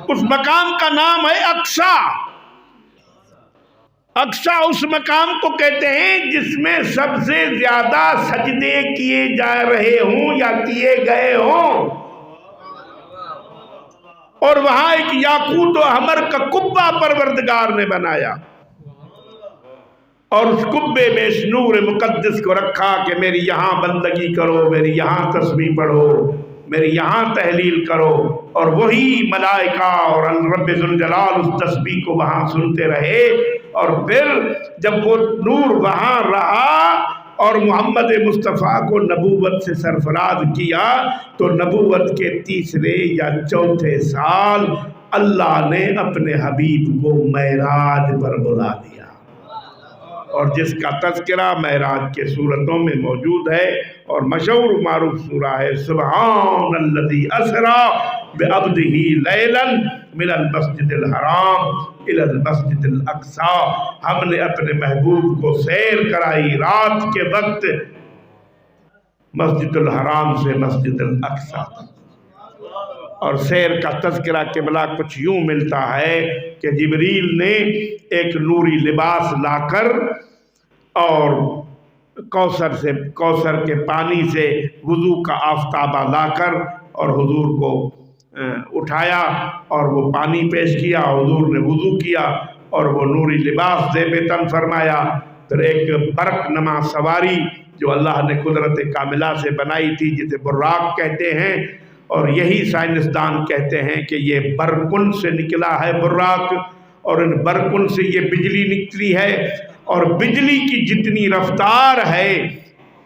اس مقام کا نام ہے اقصی۔ اقصی اس مقام کو کہتے ہیں جس میں سب سے زیادہ سجدے کیے جا رہے ہوں یا کیے گئے ہوں، اور وہاں ایک یاقوت و حمر کا قبہ پروردگار نے بنایا، اور اس قبے میں اس نور مقدس کو رکھا کہ میری یہاں بندگی کرو، میری یہاں تسبیح پڑھو، میری یہاں تحلیل کرو، اور وہی ملائکہ اور رب ذوالجلال اس تسبیح کو وہاں سنتے رہے۔ اور پھر جب وہ نور وہاں رہا اور محمد مصطفیٰ کو نبوت سے سرفراز کیا تو نبوت کے تیسرے یا چوتھے سال اللہ نے اپنے حبیب کو معراج پر بلا دیا، اور جس کا تذکرہ معراج کے سورتوں میں موجود ہے، اور مشہور معروف سورہ ہے سبحان الذی اسری بعبدہ لیلا من المسجد الحرام الی المسجد الاقصی۔ ہم نے اپنے محبوب کو سیر کرائی رات کے وقت مسجد الحرام سے مسجد الاقصی تک۔ اور سیر کا تذکرہ قبلہ کچھ یوں ملتا ہے کہ جبریل نے ایک نوری لباس لا کر اور کوثر کے پانی سے وضو کا آفتابہ لا کر اور حضور کو اٹھایا اور وہ پانی پیش کیا، حضور نے وضو کیا اور وہ نوری لباس زیب تن فرمایا۔ پھر ایک برق نما سواری جو اللہ نے قدرت کاملہ سے بنائی تھی جسے براق کہتے ہیں، اور یہی سائنسدان کہتے ہیں کہ یہ برقن سے نکلا ہے براق، اور ان برقن سے یہ بجلی نکلی ہے، اور بجلی کی جتنی رفتار ہے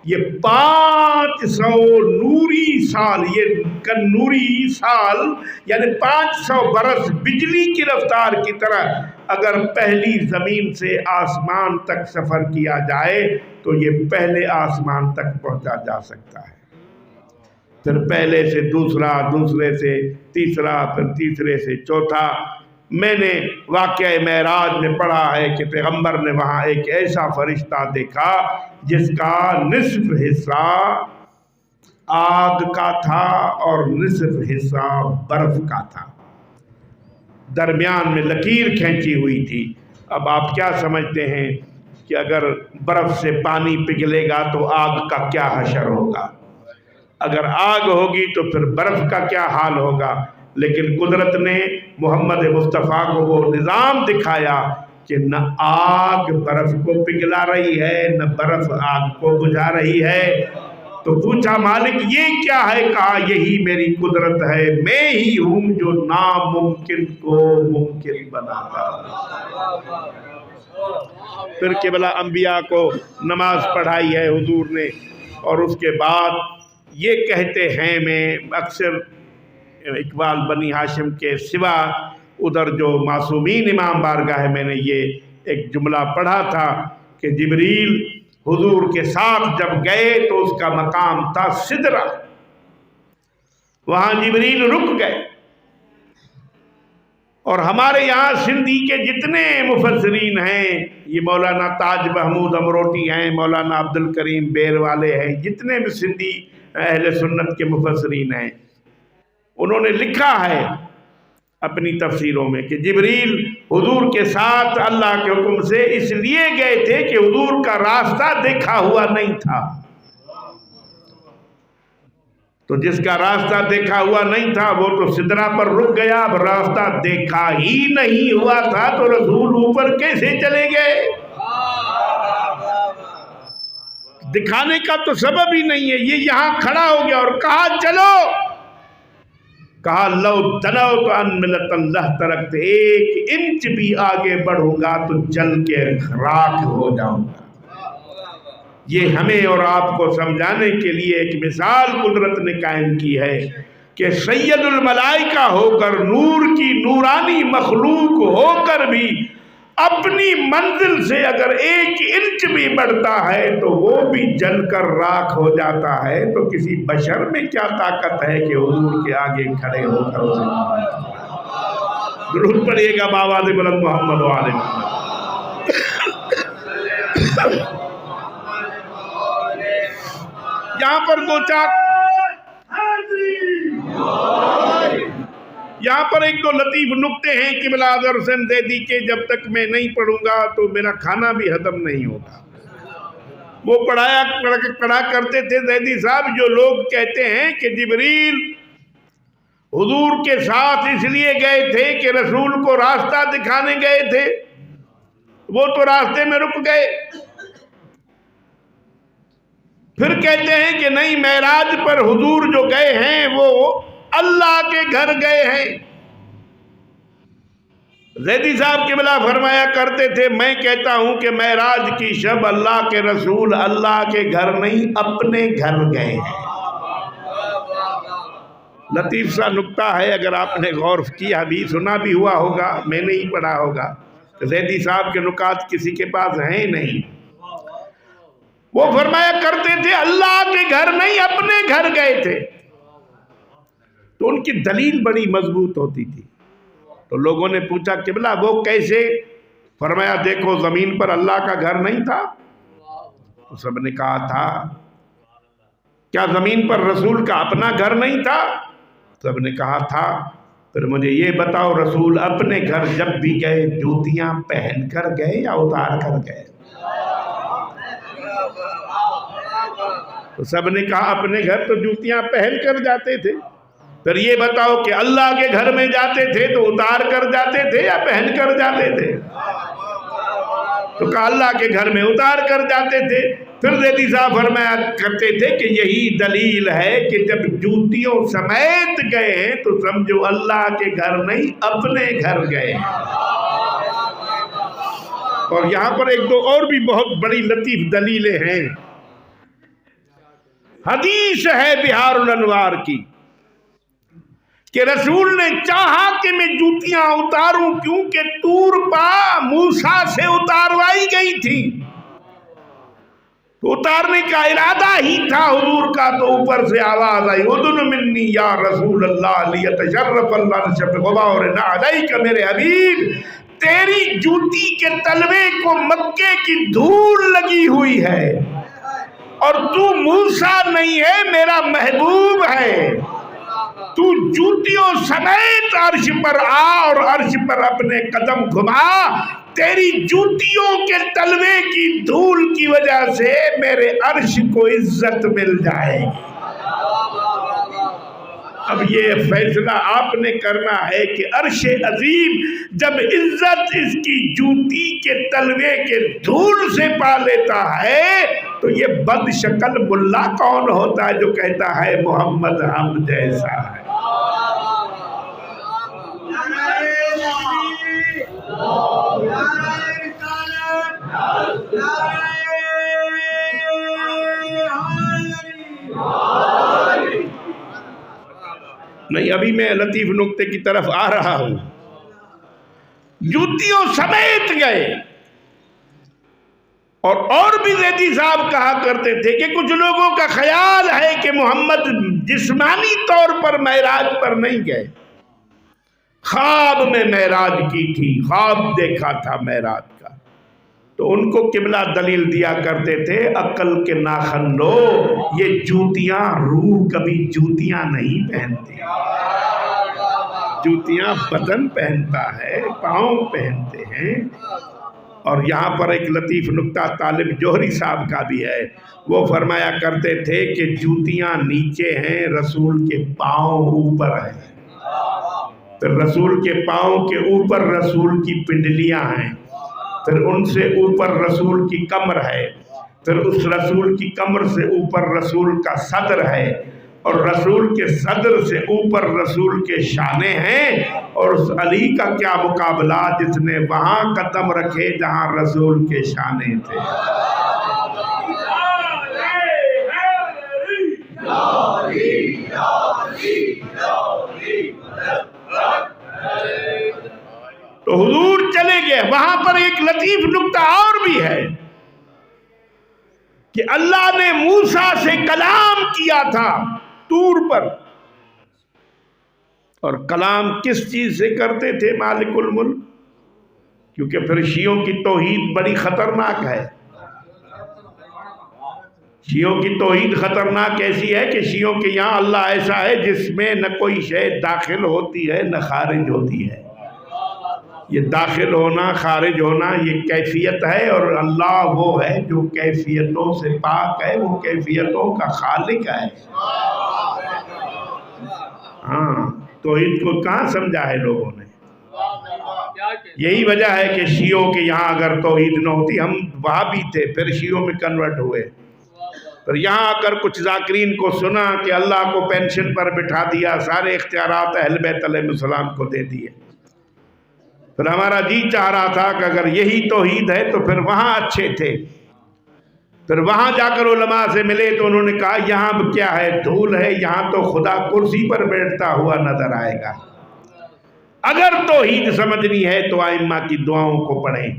یہ 500 نوری سال، یہ نوری سال یعنی 500 برس بجلی کی رفتار کی طرح اگر پہلی زمین سے آسمان تک سفر کیا جائے تو یہ پہلے آسمان تک پہنچا جا سکتا ہے، پھر پہلے سے دوسرا، دوسرے سے تیسرا، پھر تیسرے سے چوتھا۔ میں نے واقعہ معراج میں پڑھا ہے کہ پیغمبر نے وہاں ایک ایسا فرشتہ دیکھا جس کا نصف حصہ آگ کا تھا اور نصف حصہ برف کا تھا، درمیان میں لکیر کھینچی ہوئی تھی۔ اب آپ کیا سمجھتے ہیں کہ اگر برف سے پانی پگھلے گا تو آگ کا کیا حشر ہوگا؟ اگر آگ ہوگی تو پھر برف کا کیا حال ہوگا؟ لیکن قدرت نے محمد مصطفیٰ کو وہ نظام دکھایا کہ نہ آگ برف کو پگھلا رہی ہے نہ برف آگ کو بجھا رہی ہے۔ تو پوچھا مالک یہ کیا ہے؟ کہا یہی میری قدرت ہے، میں ہی ہوں جو ناممکن کو ممکن بناتا ہوں۔ پھر قبلہ انبیاء کو نماز پڑھائی ہے حضور نے، اور اس کے بعد یہ کہتے ہیں، میں اکثر اقبال بنی ہاشم کے سوا ادھر جو معصومین امام بارگاہ ہے میں نے یہ ایک جملہ پڑھا تھا کہ جبریل حضور کے ساتھ جب گئے تو اس کا مقام تھا سدرہ، وہاں جبریل رک گئے۔ اور ہمارے یہاں سندھی کے جتنے مفسرین ہیں، یہ مولانا تاج محمود امروٹی ہیں، مولانا عبد الکریم بیر والے ہیں، جتنے بھی سندھی اہل سنت کے مفسرین ہیں، انہوں نے لکھا ہے اپنی تفسیروں میں کہ جبریل حضور کے ساتھ اللہ کے حکم سے اس لیے گئے تھے کہ حضور کا راستہ دیکھا ہوا نہیں تھا، تو جس کا راستہ دیکھا ہوا نہیں تھا وہ تو سدرہ پر رک گیا، اب راستہ دیکھا ہی نہیں ہوا تھا تو رسول اوپر کیسے چلے گئے؟ دکھانے کا تو سبب ہی نہیں ہے، یہ یہاں کھڑا ہو گیا اور کہا چلو، کہا لو دنوت عن ملت اللہ ترکت، 1 انچ بھی آگے بڑھوں گا تو جل کے راکھ ہو جاؤں گا۔ یہ ہمیں اور آپ کو سمجھانے کے لیے ایک مثال قدرت نے قائم کی ہے کہ سید الملائکہ ہو کر، نور کی نورانی مخلوق ہو کر بھی اپنی منزل سے اگر 1 انچ بھی بڑھتا ہے تو وہ بھی جل کر راکھ ہو جاتا ہے، تو کسی بشر میں کیا طاقت ہے کہ حضور کے آگے کھڑے ہو کر اسے درود پڑھیے گا بآواز بلند محمد و آل محمد۔ یہاں پر دو چار یہاں پر ایک دو لطیف نکتے ہیں قبلہ اظہر حسین زیدی کے، جب تک میں نہیں پڑھوں گا تو میرا کھانا بھی ہضم نہیں ہوتا۔ وہ پڑھا کرتے تھے زیدی صاحب، جو لوگ کہتے ہیں کہ جبریل حضور کے ساتھ اس لیے گئے تھے کہ رسول کو راستہ دکھانے گئے تھے، وہ تو راستے میں رک گئے۔ پھر کہتے ہیں کہ نہیں، معراج پر حضور جو گئے ہیں وہ اللہ کے گھر گئے ہیں۔ زیدی صاحب قبلہ فرمایا کرتے تھے، میں کہتا ہوں کہ معراج کی شب اللہ کے رسول اللہ کے گھر نہیں اپنے گھر گئے ہیں۔ لطیف سا نکتہ ہے، اگر آپ نے غور کیا بھی، سنا بھی ہوا ہوگا، میں نے ہی پڑھا ہوگا۔ زیدی صاحب کے نکات کسی کے پاس ہیں نہیں۔ وہ فرمایا کرتے تھے اللہ کے گھر نہیں اپنے گھر گئے تھے، تو ان کی دلیل بڑی مضبوط ہوتی تھی۔ تو لوگوں نے پوچھا قبلہ وہ کیسے؟ فرمایا دیکھو زمین پر اللہ کا گھر نہیں تھا؟ تو سب نے کہا تھا۔ کیا زمین پر رسول کا اپنا گھر نہیں تھا؟ سب نے کہا تھا۔ پھر مجھے یہ بتاؤ، رسول اپنے گھر جب بھی گئے جوتیاں پہن کر گئے یا اتار کر گئے؟ تو سب نے کہا اپنے گھر تو جوتیاں پہن کر جاتے تھے۔ پھر یہ بتاؤ کہ اللہ کے گھر میں جاتے تھے تو اتار کر جاتے تھے یا پہن کر جاتے تھے؟ تو کہا اللہ کے گھر میں اتار کر جاتے تھے۔ پھر زیدی صاحب فرمایا کرتے تھے کہ یہی دلیل ہے کہ جب جوتیوں سمیت گئے ہیں تو سمجھو اللہ کے گھر نہیں اپنے گھر گئے ہیں۔ اور یہاں پر ایک دو اور بھی بہت بڑی لطیف دلیلیں ہیں۔ حدیث ہے بہار الانوار کی کہ رسول نے چاہا کہ میں جوتیاں اتاروں، کیونکہ طور پا موسیٰ سے اتاروائی گئی تھی، تو اتارنے کا ارادہ ہی تھا حضور کا، تو اوپر سے آواز آئی اذن منی یا رسول اللہ لیتشرف اللہ نشب غبار نعلیک، میرے حبیب تیری جوتی کے تلوے کو مکے کی دھول لگی ہوئی ہے، اور تو موسیٰ نہیں ہے، میرا محبوب ہے، تو جوتیوں سمیت عرش پر آ اور عرش پر اپنے قدم گھما، تیری جوتیوں کے تلوے کی دھول کی وجہ سے میرے عرش کو عزت مل جائے گی۔ اب یہ فیصلہ آپ نے کرنا ہے کہ عرش عظیم جب عزت اس کی جوتی کے تلوے کے دھول سے پا لیتا ہے تو یہ بد شکل ملا کون ہوتا ہے جو کہتا ہے محمد ہم جیسا ہے؟ نہیں، ابھی میں لطیف نکتے کی طرف آ رہا ہوں۔ جوتیوں سمیت گئے، اور بھی زیدی صاحب کہا کرتے تھے کہ کچھ لوگوں کا خیال ہے کہ محمد جسمانی طور پر معراج پر نہیں گئے، خواب میں معراج کی تھی، خواب دیکھا تھا معراج کا، تو ان کو قبلہ دلیل دیا کرتے تھے عقل کے ناخن لو، یہ جوتیاں روح کبھی جوتیاں نہیں پہنتی، جوتیاں بدن پہنتا ہے، پاؤں پہنتے ہیں۔ اور یہاں پر ایک لطیف نکتہ طالب جوہری صاحب کا بھی ہے، وہ فرمایا کرتے تھے کہ جوتیاں نیچے ہیں، رسول کے پاؤں اوپر ہیں، پھر رسول کے پاؤں کے اوپر رسول کی پنڈلیاں ہیں، پھر ان سے اوپر رسول کی کمر ہے، پھر اس رسول کی کمر سے اوپر رسول کا صدر ہے، اور رسول کے صدر سے اوپر رسول کے شانے ہیں، اور اس علی کا کیا مقابلہ جس نے وہاں قدم رکھے جہاں رسول کے شانے تھے۔ تو حضور چلے گئے۔ وہاں پر ایک لطیف نکتہ اور بھی ہے کہ اللہ نے موسیٰ سے کلام کیا تھا طور پر، اور کلام کس چیز سے کرتے تھے؟ مالک الملک، کیونکہ پھر شیعوں کی توحید بڑی خطرناک ہے، شیعوں کی توحید خطرناک ایسی ہے کہ شیعوں کے یہاں اللہ ایسا ہے جس میں نہ کوئی شے داخل ہوتی ہے نہ خارج ہوتی ہے۔ یہ داخل ہونا خارج ہونا یہ کیفیت ہے، اور اللہ وہ ہے جو کیفیتوں سے پاک ہے، وہ کیفیتوں کا خالق ہے۔ ہاں، توحید کو کہاں سمجھا ہے لوگوں نے؟ یہی وجہ ہے کہ شیعوں کے یہاں اگر توحید نہ ہوتی، ہم وہاں بھی تھے پھر شیعوں میں کنورٹ ہوئے، پھر یہاں آ کر کچھ ذاکرین کو سنا کہ اللہ کو پینشن پر بٹھا دیا، سارے اختیارات اہل بیت علیہ السلام کو دے دیے، پھر ہمارا جی چاہ رہا تھا کہ اگر یہی توحید ہے تو پھر وہاں اچھے تھے، پھر وہاں جا کر علماء سے ملے تو انہوں نے کہا یہاں کیا ہے، دھول ہے، یہاں تو خدا کرسی پر بیٹھتا ہوا نظر آئے گا۔ اگر توحید سمجھنی ہے تو ائمہ کی دعاؤں کو پڑھیں،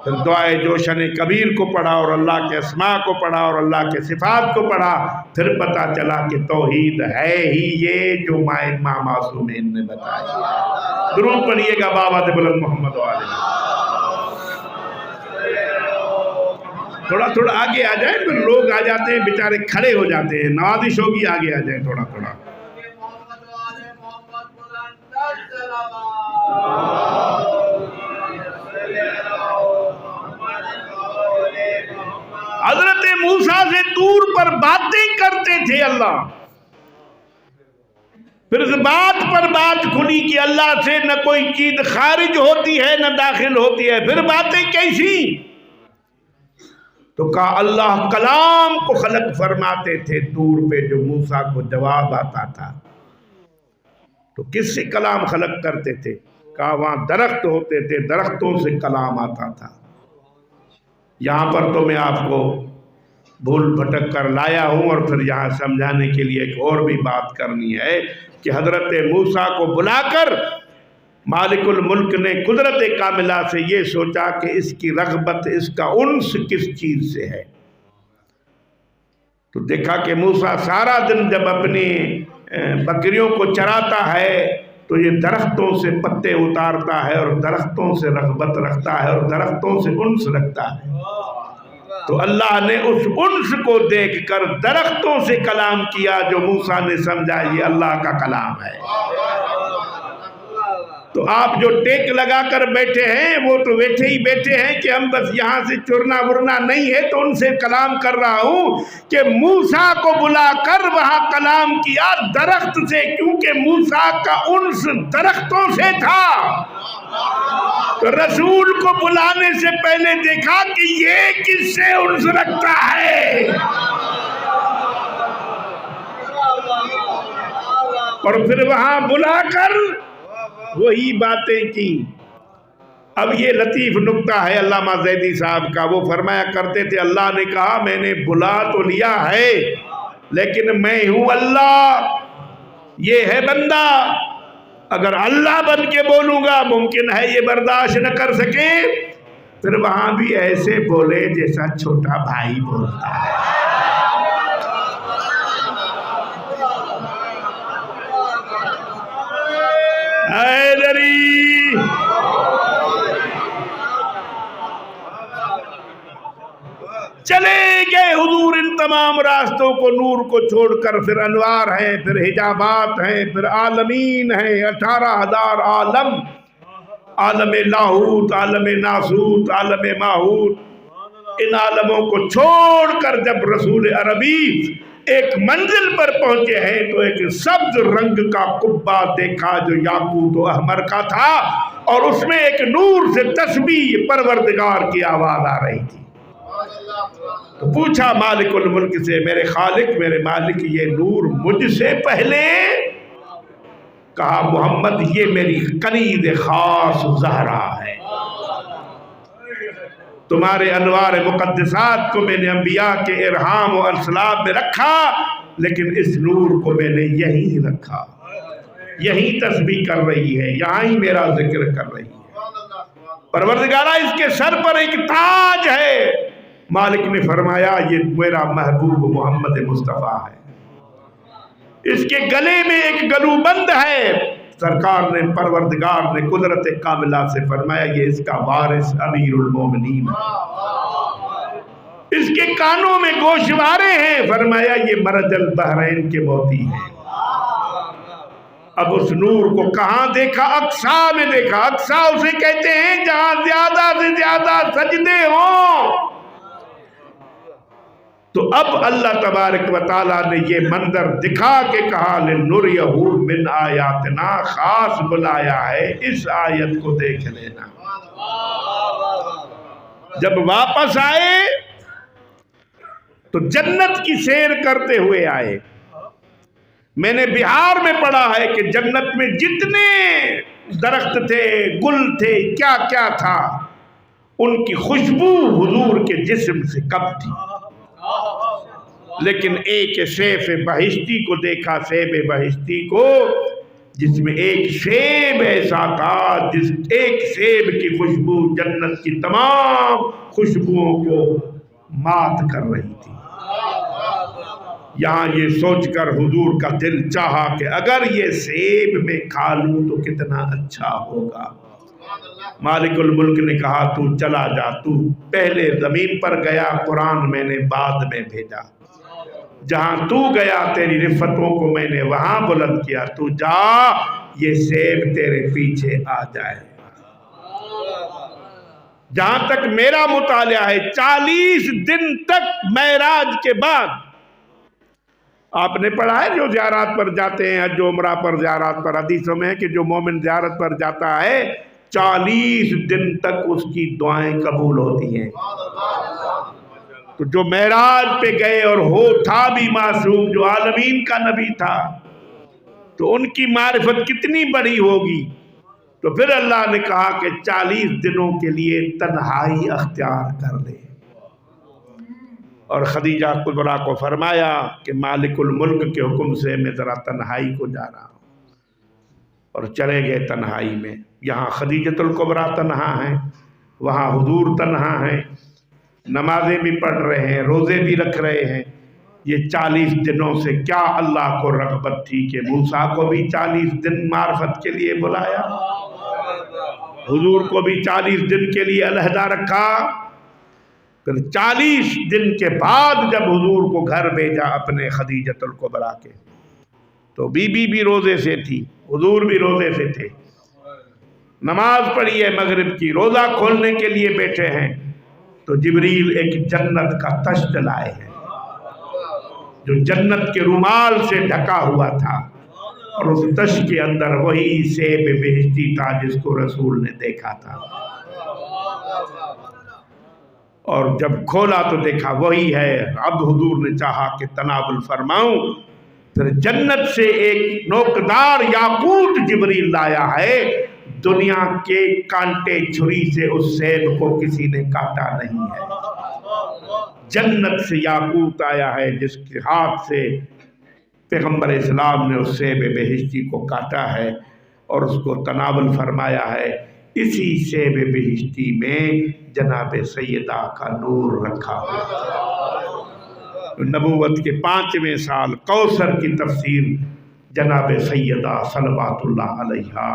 پھر دعائے جوشن کبیر کو پڑھا اور اللہ کے اسماء کو پڑھا اور اللہ کے صفات کو پڑھا، پھر پتا چلا کہ توحید ہے ہی یہ جو ائمہ معصومین نے بتایا۔ درود پڑھیے گا بابا بلند محمد علیہ۔ تھوڑا تھوڑا آگے آ جائیں، پھر لوگ آ جاتے ہیں بیچارے کھڑے ہو جاتے ہیں، نوازش ہوگی آگے آ جائیں تھوڑا تھوڑا۔ حضرت موسیٰ سے طور پر باتیں کرتے تھے اللہ، پھر اس بات پر بات کھلی کہ اللہ سے نہ کوئی چیز خارج ہوتی ہے نہ داخل ہوتی ہے، پھر باتیں کیسی؟ تو کہا اللہ کلام کو خلق فرماتے تھے طور پہ جو موسیٰ کو جواب آتا تھا، تو کس سے کلام خلق کرتے تھے؟ کہا وہاں درخت ہوتے تھے، درختوں سے کلام آتا تھا۔ یہاں پر تو میں آپ کو بھول بھٹک کر لایا ہوں، اور پھر یہاں سمجھانے کے لیے ایک اور بھی بات کرنی ہے کہ حضرت موسیٰ کو بلا کر مالک الملک نے قدرت کاملہ سے یہ سوچا کہ اس کی رغبت، اس کا انس کس چیز سے ہے، تو دیکھا کہ موسیٰ سارا دن جب اپنی بکریوں کو چراتا ہے تو یہ درختوں سے پتے اتارتا ہے اور درختوں سے رغبت رکھتا ہے اور درختوں سے انس رکھتا ہے، تو اللہ نے اس انس کو دیکھ کر درختوں سے کلام کیا جو موسیٰ نے سمجھا یہ اللہ کا کلام ہے۔ تو آپ جو ٹیک لگا کر بیٹھے ہیں وہ تو ویٹھے ہی بیٹھے ہیں کہ ہم بس یہاں سے چرنا ورنا نہیں ہے، تو ان سے کلام کر رہا ہوں کہ موسیٰ کو بلا کر وہاں کلام کیا درخت سے، کیونکہ موسیٰ کا انس درختوں سے تھا، تو رسول کو بلانے سے پہلے دیکھا کہ یہ کس سے انس رکھتا ہے، اور پھر وہاں بلا کر وہی باتیں کی۔ اب یہ لطیف نکتہ ہے علامہ زیدی صاحب کا، وہ فرمایا کرتے تھے اللہ نے کہا میں نے بلا تو لیا ہے لیکن میں ہوں اللہ، یہ ہے بندہ، اگر اللہ بن کے بولوں گا ممکن ہے یہ برداشت نہ کر سکے، پھر وہاں بھی ایسے بولے جیسا چھوٹا بھائی بولتا ہے۔ حیدری چلے گئے حضور ان تمام راستوں کو نور کو چھوڑ کر، پھر انوار ہیں، پھر حجابات ہیں، پھر عالمین ہیں، 18,000 عالم، عالم لاہوت، عالم ناسوت، عالم ماہوت، ان عالموں کو چھوڑ کر جب رسول عربی ایک منزل پر پہنچے ہیں تو ایک سبز رنگ کا قبہ دیکھا جو یاقوت و احمر کا تھا، اور اس میں ایک نور سے تسبیح پروردگار کی آواز آ رہی تھی، تو پوچھا مالک الملک سے میرے خالق میرے مالک یہ نور مجھ سے پہلے؟ کہا محمد یہ میری قنید خاص زہرا ہے، تمہارے انوار مقدسات کو میں نے انبیاء کے ارحام و انسلاب میں رکھا، لیکن اس نور کو میں نے یہیں رکھا، یہیں تسبیح کر رہی ہے، یہاں ہی میرا ذکر کر رہی ہے، پروردگارہ اس کے سر پر ایک تاج ہے، مالک نے فرمایا یہ میرا محبوب محمد مصطفیٰ ہے، اس کے گلے میں ایک گلو بند ہے، سرکار نے پروردگار نے قدرت کاملہ سے فرمایا یہ اس کا وارث امیر المومنین ہے، اس کے کانوں میں گوشوارے ہیں، فرمایا یہ مرج البحرین کے موتی ہیں۔ اب اس نور کو کہاں دیکھا؟ اقصا میں دیکھا۔ اقصا اسے کہتے ہیں جہاں زیادہ سے زیادہ سجدے ہوں۔ تو اب اللہ تبارک و تعالیٰ نے یہ منظر دکھا کے کہا لِنُرِيَهُ مِنْ آیاتنا، خاص بلایا ہے اس آیت کو دیکھ لینا۔ جب واپس آئے تو جنت کی سیر کرتے ہوئے آئے۔ میں نے بہار میں پڑھا ہے کہ جنت میں جتنے درخت تھے، گل تھے، کیا کیا تھا، ان کی خوشبو حضور کے جسم سے کم تھی۔ لیکن ایک سیف بہشتی کو دیکھا، سیب بہشتی کو، جس میں ایک سیب ایسا تھا جس ایک سیب کی خوشبو جنت کی تمام خوشبوؤں کو مات کر رہی تھی۔ یہاں یہ سوچ کر حضور کا دل چاہا کہ اگر یہ سیب میں کھا لوں تو کتنا اچھا ہوگا۔ مالک الملک نے کہا تو چلا جا، تو پہلے زمین پر گیا، قرآن میں نے بعد میں بھیجا۔ جہاں تو گیا تیری رفتوں کو میں نے وہاں بلند کیا، تو جا، یہ سیب تیرے پیچھے آ جائے۔ جہاں تک میرا مطالعہ ہے 40 دن تک معراج کے بعد، آپ نے پڑھا ہے جو زیارات پر جاتے ہیں، حج و عمرہ پر زیارات پر، حدیثوں میں ہے کہ جو مومن زیارت پر جاتا ہے 40 دن تک اس کی دعائیں قبول ہوتی ہیں۔ تو جو معراج پہ گئے اور تھا بھی معصوم، جو عالمین کا نبی تھا، تو ان کی معرفت کتنی بڑی ہوگی۔ تو پھر اللہ نے کہا کہ 40 دنوں کے لیے تنہائی اختیار کر لے، اور خدیجہ کبریٰ کو فرمایا کہ مالک الملک کے حکم سے میں ذرا تنہائی کو جا رہا ہوں، اور چلے گئے تنہائی میں۔ یہاں خدیجہ الکبریٰ تنہا ہیں، وہاں حضور تنہا ہیں، نمازیں بھی پڑھ رہے ہیں، روزے بھی رکھ رہے ہیں۔ یہ 40 دنوں سے کیا اللہ کو رغبت تھی کہ موسیٰ کو بھی 40 دن معرفت کے لیے بلایا، حضور کو بھی 40 دن کے لیے علیحدہ رکھا۔ پھر 40 دن کے بعد جب حضور کو گھر بھیجا اپنے خدیجہ الکبریٰ کے، تو بی بی بھی روزے سے تھی، حضور بھی روزے سے تھے۔ نماز پڑھی ہے مغرب کی، روزہ کھولنے کے لیے بیٹھے ہیں، تو جبریل ایک جنت کا تشت لائے ہیں جو جنت کے رومال سے ڈھکا ہوا تھا، اور اس تشت کے اندر وہی سیب بہشتی تھا جس کو رسول نے دیکھا تھا۔ اور جب کھولا تو دیکھا وہی ہے۔ اب حضور نے چاہا کہ تناول فرماؤں، پھر جنت سے ایک نوکدار یاقوت جبریل لایا ہے، دنیا کے کانٹے چھری سے اس سیب کو کسی نے کاٹا نہیں ہے۔ جنت سے یاقوت آیا ہے جس کے ہاتھ سے پیغمبر اسلام نے اس سیب بہشتی کو کاٹا ہے اور اس کو تناول فرمایا ہے۔ اسی سیب بہشتی میں جناب سیدہ کا نور رکھا ہوا۔ نبوت کے 5ویں سال کوثر کی تفسیر جناب سیدہ صلوات اللہ علیہا